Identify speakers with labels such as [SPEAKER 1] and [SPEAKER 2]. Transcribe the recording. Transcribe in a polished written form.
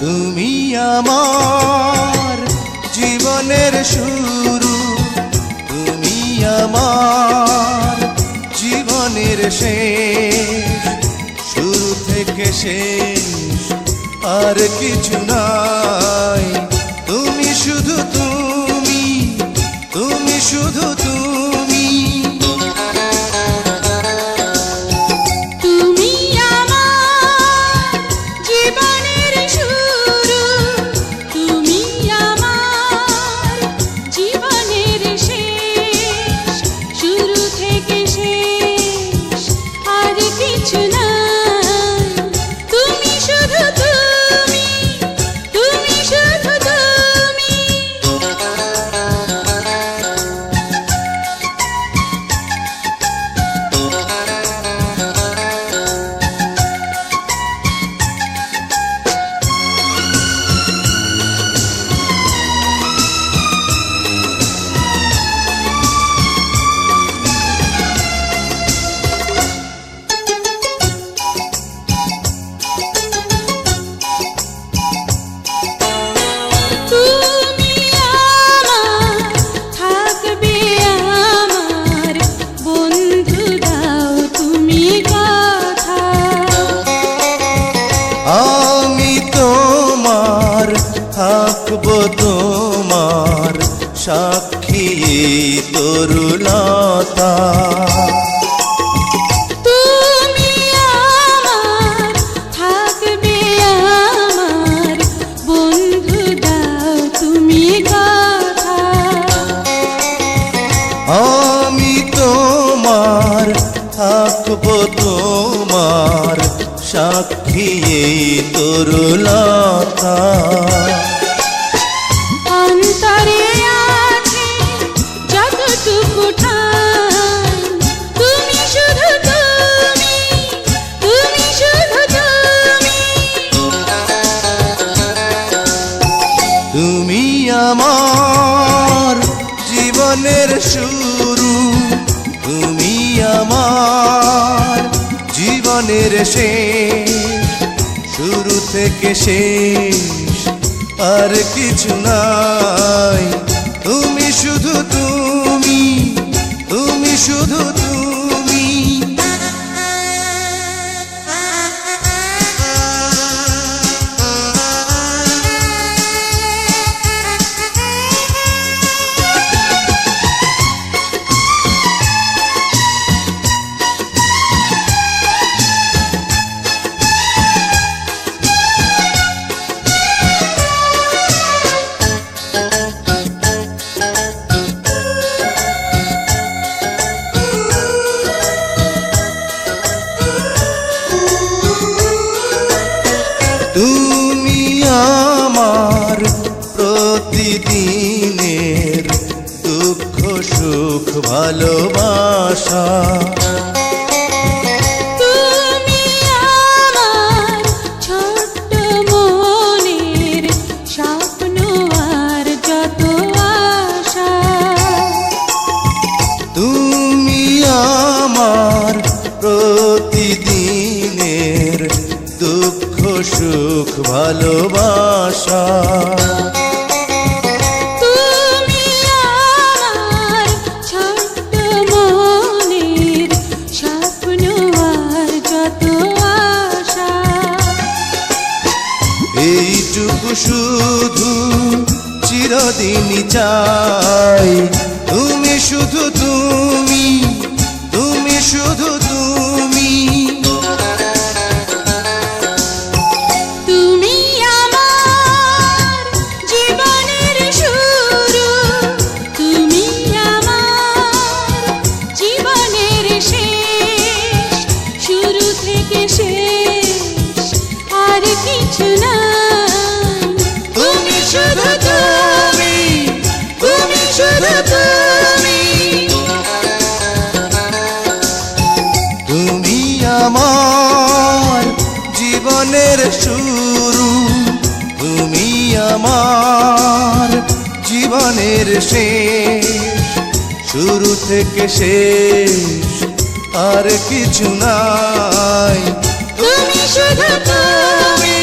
[SPEAKER 1] তুমি আমার জীবনের শুরু, তুমি আমার জীবনের শেষ। শুরু থেকে শেষ আর কিছু নাই। তুমি শুধু তুমি, তুমি শুধু তুমি।
[SPEAKER 2] তুমি আমার জীবনের শুরু, তুমি আমার জীবনের শেষ। শুরু থেকে শেষ আর কিছু নাই। তুমি শুধু তুমি, তুমি শুধু তুমি। তুমি আমার থাকবে আমার বন্ধু, দাও তুমি কথা।
[SPEAKER 1] আমি তোমার থাকবো, তোমার সাক্ষী তরুলতা।
[SPEAKER 2] তুমি আমার থাকবে আমার বন্ধু, দাও তুমি কথা।
[SPEAKER 1] আমি তোমার থাকবো, তোমার সাক্ষী তরুলতা।
[SPEAKER 2] অন্তরে আছে যতটুকু ঠাই, তুমি শুধু তুমি, তুমি শুধু তুমি।
[SPEAKER 1] তুমি আমার জীবনের শুরু, তুমি আমার জীবনের শেষ। শুরু থেকে শেষ আর কিছু নাই। তুমি শুধু তুমি, তুমি শুধু তুমি। তুমি আমার প্রতিদিনের দুঃখ সুখ ভালোবাসা।
[SPEAKER 2] তুমি আমার ছোট্ট মনের স্বপ্ন আর যত আশা।
[SPEAKER 1] তুমি আমার প্রতিদিনের দুঃখ সুখ ভালোবাসা।
[SPEAKER 2] তুমি আমার ছোট্ট মনের স্বপ্ন আর যত আশা।
[SPEAKER 1] এইটুকু শুধু চিরদিনই চাই। তুমি শুধু তুমি, তুমি শুধু তুমি।
[SPEAKER 2] তুমি আমার জীবনের শুরু, তুমি আমার জীবনের শেষ। শুরু থেকে শেষ আর কিছু নাই। তুমি শুধু তুমি, তুমি শুধু তুমি।
[SPEAKER 1] তুমি আমার জীবনের শুরু, তুমি আমার জীবনের শেষ। শুরু থেকে শেষ আর কিছু নাই।
[SPEAKER 2] তুমি শুধু তুমি।